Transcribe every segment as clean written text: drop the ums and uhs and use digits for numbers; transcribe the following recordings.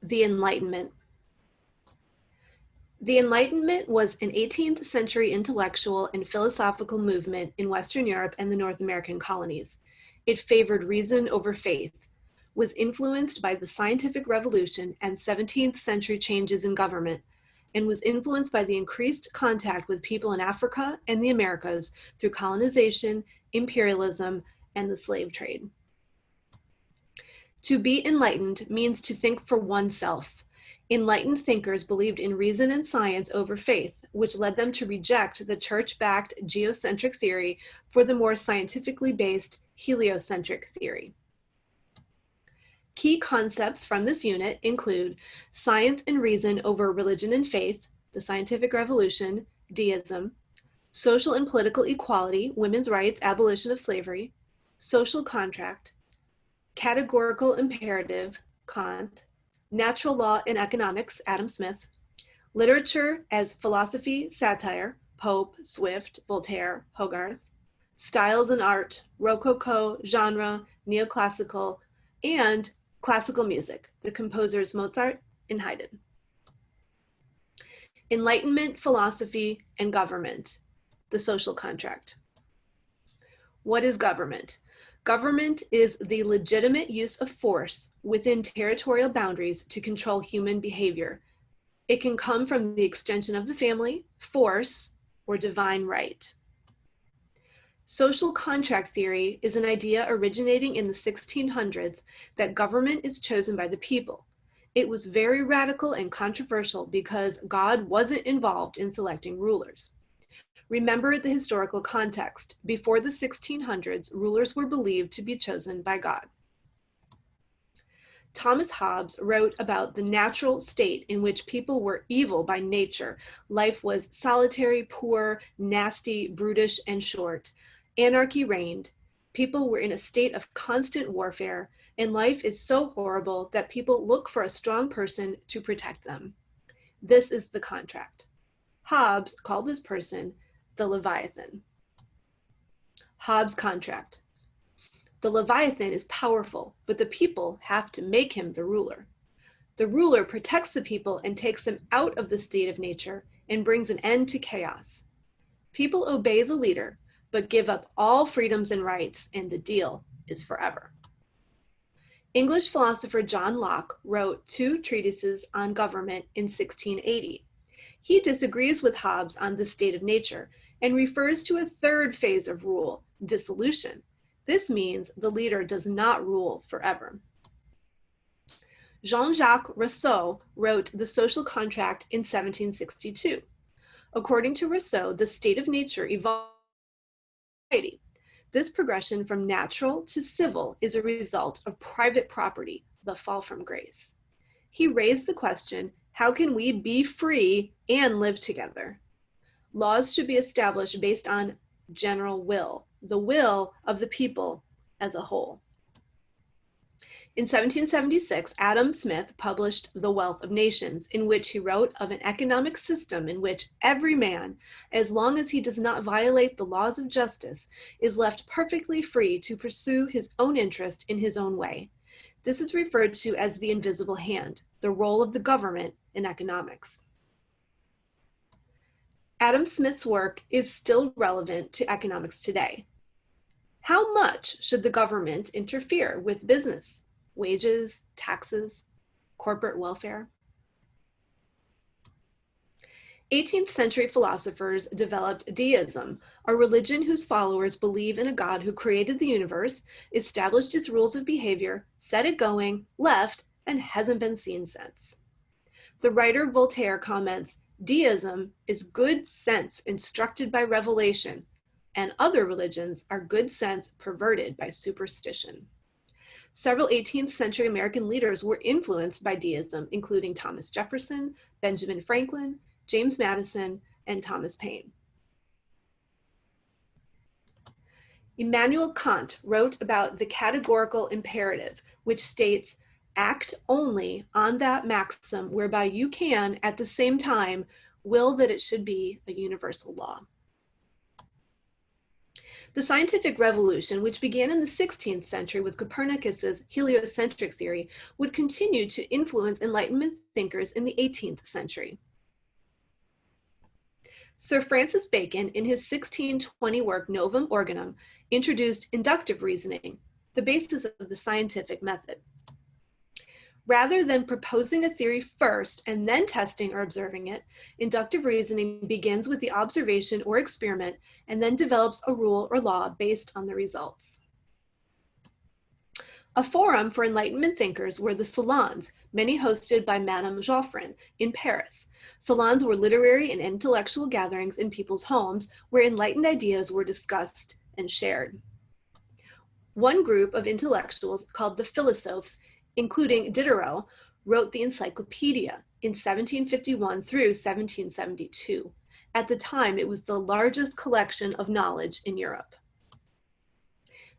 The Enlightenment. The Enlightenment was an 18th century intellectual and philosophical movement in Western Europe and the North American colonies. It favored reason over faith, was influenced by the scientific revolution and 17th century changes in government, and was influenced by the increased contact with people in Africa and the Americas through colonization, imperialism, and the slave trade. To be enlightened means to think for oneself. Enlightened thinkers believed in reason and science over faith, which led them to reject the church-backed geocentric theory for the more scientifically based heliocentric theory. Key concepts from this unit include science and reason over religion and faith, the scientific revolution, Deism, social and political equality, women's rights, abolition of slavery, social contract, categorical imperative, Kant, natural law in economics, Adam Smith, literature as philosophy, satire, Pope, Swift, Voltaire, Hogarth, styles in art, Rococo, genre, neoclassical, and classical music, the composers Mozart and Haydn. Enlightenment, philosophy, and government, the social contract. What is government? Government is the legitimate use of force within territorial boundaries to control human behavior. It can come from the extension of the family, force, or divine right. Social contract theory is an idea originating in the 1600s that government is chosen by the people. It was very radical and controversial because God wasn't involved in selecting rulers. Remember the historical context. Before the 1600s, rulers were believed to be chosen by God. Thomas Hobbes wrote about the natural state in which people were evil by nature. Life was solitary, poor, nasty, brutish, and short. Anarchy reigned. People were in a state of constant warfare, and life is so horrible that people look for a strong person to protect them. This is the contract. Hobbes called this person the Leviathan. Hobbes Contract. The Leviathan is powerful, but the people have to make him the ruler. The ruler protects the people and takes them out of the state of nature and brings an end to chaos. People obey the leader, but give up all freedoms and rights, and the deal is forever. English philosopher John Locke wrote 2 treatises on government in 1680. He disagrees with Hobbes on the state of nature and refers to a 3rd phase of rule, dissolution. This means the leader does not rule forever. Jean-Jacques Rousseau wrote The Social Contract in 1762. According to Rousseau, the state of nature evolved. This progression from natural to civil is a result of private property, the fall from grace. He raised the question, how can we be free and live together? Laws should be established based on general will, the will of the people as a whole. In 1776, Adam Smith published The Wealth of Nations, in which he wrote of an economic system in which every man, as long as he does not violate the laws of justice, is left perfectly free to pursue his own interest in his own way. This is referred to as the invisible hand, the role of the government in economics. Adam Smith's work is still relevant to economics today. How much should the government interfere with business, wages, taxes, corporate welfare? 18th century philosophers developed Deism, a religion whose followers believe in a God who created the universe, established its rules of behavior, set it going, left, and hasn't been seen since. The writer Voltaire comments, Deism is good sense instructed by revelation, and other religions are good sense perverted by superstition. Several 18th century American leaders were influenced by Deism, including Thomas Jefferson, Benjamin Franklin, James Madison, and Thomas Paine. Immanuel Kant wrote about the categorical imperative, which states, act only on that maxim whereby you can, at the same time, will that it should be a universal law. The scientific revolution, which began in the 16th century with Copernicus's heliocentric theory, would continue to influence Enlightenment thinkers in the 18th century. Sir Francis Bacon, in his 1620 work Novum Organum, introduced inductive reasoning, the basis of the scientific method. Rather than proposing a theory first and then testing or observing it, inductive reasoning begins with the observation or experiment and then develops a rule or law based on the results. A forum for Enlightenment thinkers were the Salons, many hosted by Madame Geoffrin in Paris. Salons were literary and intellectual gatherings in people's homes where enlightened ideas were discussed and shared. One group of intellectuals called the Philosophes, including Diderot, wrote the Encyclopedia in 1751 through 1772. At the time, it was the largest collection of knowledge in Europe.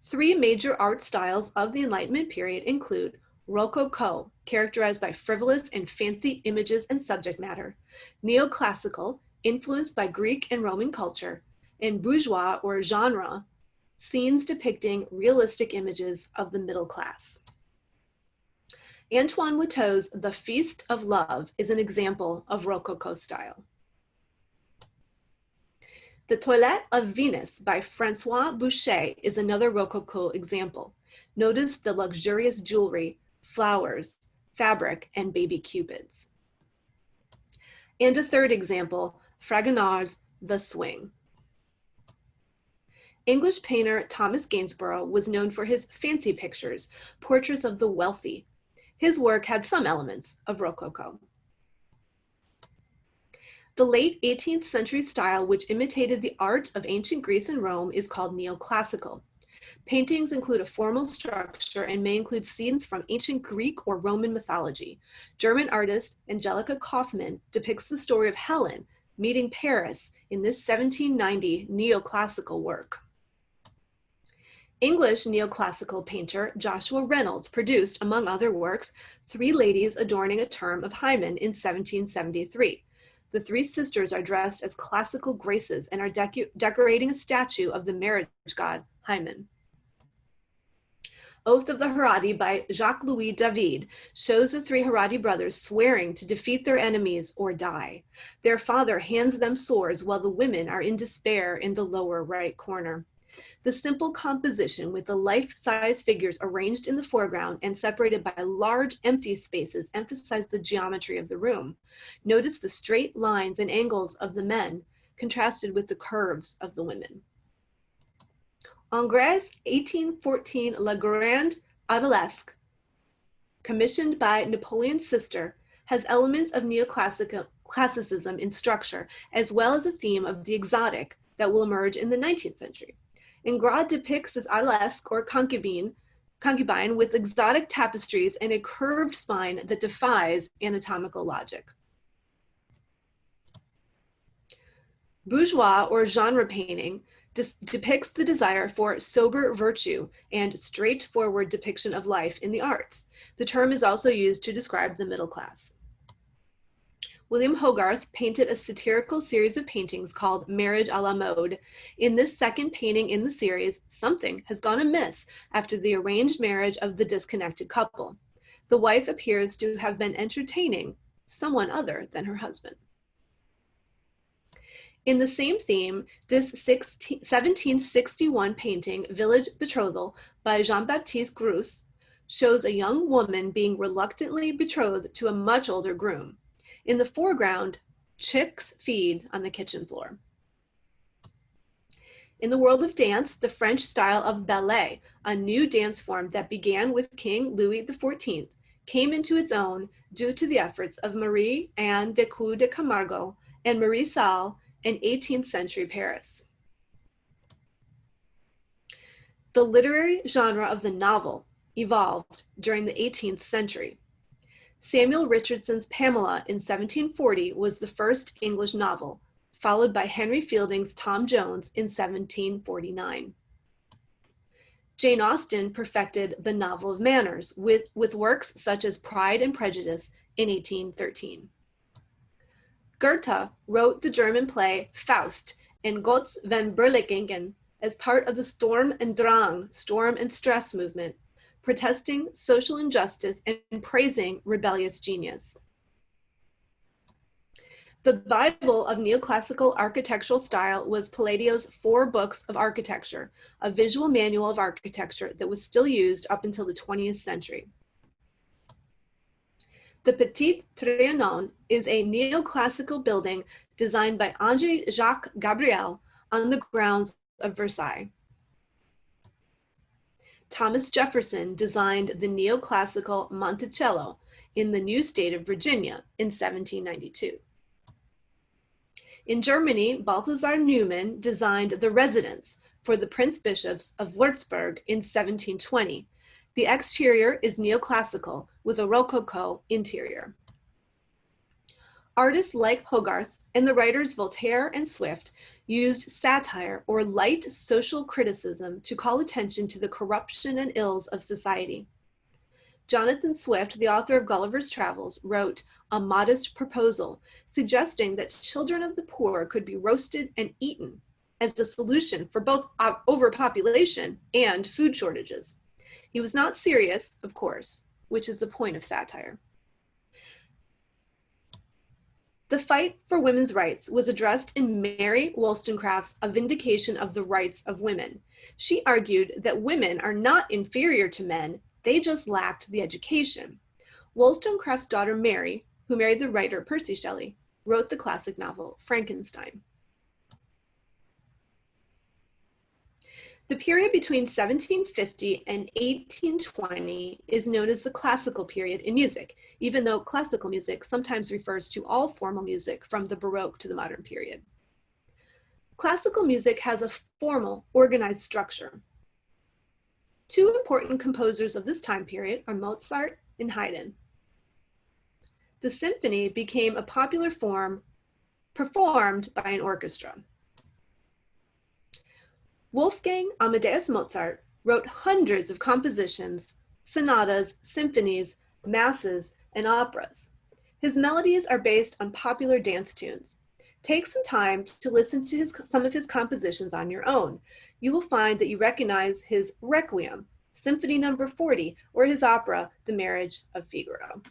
Three major art styles of the Enlightenment period include Rococo, characterized by frivolous and fancy images and subject matter, Neoclassical, influenced by Greek and Roman culture, and Bourgeois or genre, scenes depicting realistic images of the middle class. Antoine Watteau's The Feast of Love is an example of Rococo style. The Toilette of Venus by Francois Boucher is another Rococo example. Notice the luxurious jewelry, flowers, fabric, and baby cupids. And a third example, Fragonard's The Swing. English painter Thomas Gainsborough was known for his fancy pictures, portraits of the wealthy. His work had some elements of Rococo. The late 18th century style, which imitated the art of ancient Greece and Rome, is called neoclassical. Paintings include a formal structure and may include scenes from ancient Greek or Roman mythology. German artist Angelica Kauffmann depicts the story of Helen meeting Paris in this 1790 neoclassical work. English neoclassical painter Joshua Reynolds produced, among other works, Three Ladies Adorning a Term of Hymen in 1773. The three sisters are dressed as classical graces and are decorating a statue of the marriage god Hymen. Oath of the Horatii by Jacques-Louis David shows the three Horatii brothers swearing to defeat their enemies or die. Their father hands them swords while the women are in despair in the lower right corner. The simple composition with the life-size figures arranged in the foreground and separated by large empty spaces emphasize the geometry of the room. Notice the straight lines and angles of the men contrasted with the curves of the women. Ingres' 1814 La Grande Odalisque, commissioned by Napoleon's sister, has elements of neoclassicism in structure, as well as a theme of the exotic that will emerge in the 19th century. Ingres depicts this odalisque or concubine with exotic tapestries and a curved spine that defies anatomical logic. Bourgeois or genre painting depicts the desire for sober virtue and straightforward depiction of life in the arts. The term is also used to describe the middle class. William Hogarth painted a satirical series of paintings called Marriage à la Mode. In this second painting in the series, something has gone amiss after the arranged marriage of the disconnected couple. The wife appears to have been entertaining someone other than her husband. In the same theme, this 1761 painting, Village Betrothal by Jean-Baptiste Greuze, shows a young woman being reluctantly betrothed to a much older groom. In the foreground, chicks feed on the kitchen floor. In the world of dance, the French style of ballet, a new dance form that began with King Louis XIV, came into its own due to the efforts of Marie-Anne Decoud de Camargo and Marie Salle in 18th century Paris. The literary genre of the novel evolved during the 18th century. Samuel Richardson's Pamela in 1740 was the first English novel, followed by Henry Fielding's Tom Jones in 1749. Jane Austen perfected the novel of manners with works such as Pride and Prejudice in 1813. Goethe wrote the German play Faust and Gotts von Berlichingen as part of the Sturm und Drang, storm and stress movement, protesting social injustice and praising rebellious genius. The Bible of neoclassical architectural style was Palladio's 4 books of architecture, a visual manual of architecture that was still used up until the 20th century. The Petit Trianon is a neoclassical building designed by André Jacques Gabriel on the grounds of Versailles. Thomas Jefferson designed the neoclassical Monticello in the new state of Virginia in 1792. In Germany, Balthasar Neumann designed the residence for the Prince Bishops of Würzburg in 1720. The exterior is neoclassical with a Rococo interior. Artists like Hogarth and the writers Voltaire and Swift used satire or light social criticism to call attention to the corruption and ills of society. Jonathan Swift, the author of Gulliver's Travels, wrote A Modest Proposal, suggesting that children of the poor could be roasted and eaten as the solution for both overpopulation and food shortages. He was not serious, of course, which is the point of satire. The fight for women's rights was addressed in Mary Wollstonecraft's A Vindication of the Rights of Women. She argued that women are not inferior to men, they just lacked the education. Wollstonecraft's daughter Mary, who married the writer Percy Shelley, wrote the classic novel Frankenstein. The period between 1750 and 1820 is known as the classical period in music, even though classical music sometimes refers to all formal music from the Baroque to the modern period. Classical music has a formal, organized structure. 2 important composers of this time period are Mozart and Haydn. The symphony became a popular form performed by an orchestra. Wolfgang Amadeus Mozart wrote hundreds of compositions, sonatas, symphonies, masses, and operas. His melodies are based on popular dance tunes. Take some time to listen to some of his compositions on your own. You will find that you recognize his Requiem, Symphony No. 40, or his opera, The Marriage of Figaro.